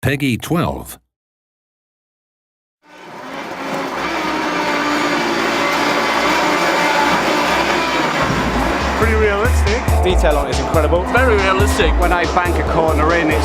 Peggy 12. Pretty realistic. Detail on it is incredible. Very realistic. When I bank a corner in, it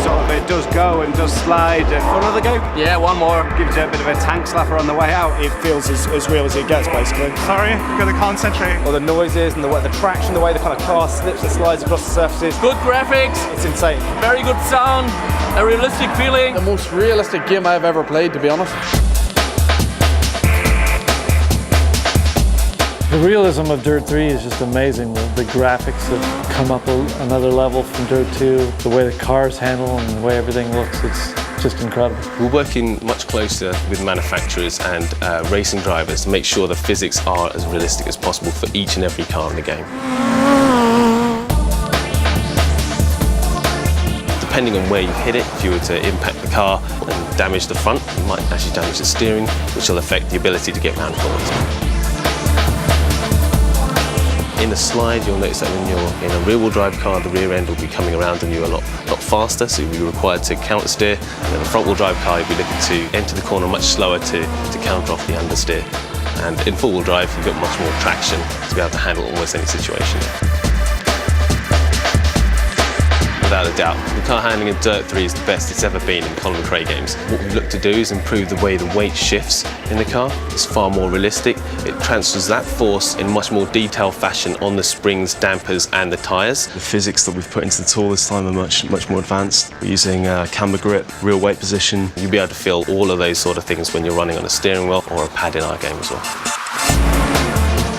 does go and does slide. Another go? Yeah, one more. Gives you a bit of a tank slapper on the way out. It feels as real as it gets, basically. Sorry, gotta concentrate. All the noises and the traction, the way the kind of car slips and slides across the surfaces. Good graphics. It's insane. Very good sound. A realistic feeling. The most realistic game I've ever played, to be honest. The realism of Dirt 3 is just amazing. The graphics have come up another level from Dirt 2. The way the cars handle and the way everything looks, it's just incredible. We're working much closer with manufacturers and racing drivers to make sure the physics are as realistic as possible for each and every car in the game. Depending on where you hit it, if you were to impact the car and damage the front, you might actually damage the steering, which will affect the ability to get round corners. In the slide, you'll notice that when you're in a rear-wheel drive car, the rear end will be coming around on you a lot faster, so you'll be required to counter-steer. And in a front-wheel drive car, you'll be looking to enter the corner much slower to counter off the understeer. And in four-wheel drive, you've got much more traction to be able to handle almost any situation. Without a doubt, the car handling in Dirt 3 is the best it's ever been in Colin McRae games. What we've looked to do is improve the way the weight shifts in the car. It's far more realistic. It transfers that force in much more detailed fashion on the springs, dampers and the tyres. The physics that we've put into the tool this time are much more advanced. We're using camber grip, real weight position. You'll be able to feel all of those sort of things when you're running on a steering wheel or a pad in our game as well.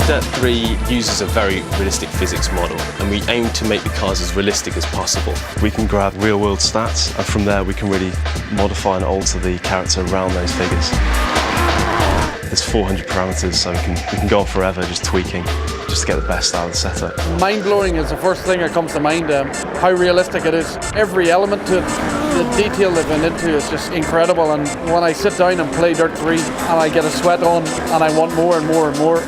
Dirt 3 uses a very realistic physics model, and we aim to make the cars as realistic as possible. We can grab real-world stats, and from there we can really modify and alter the character around those figures. There's 400 parameters, so we can go on forever just tweaking, just to get the best out of the setup. Mind-blowing is the first thing that comes to mind. How realistic it is. Every element to it, the detail they've been into is just incredible. And when I sit down and play Dirt 3 and I get a sweat on and I want more and more and more,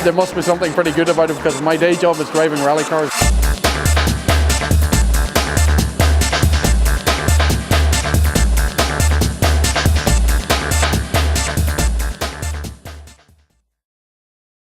there must be something pretty good about it, because my day job is driving rally cars.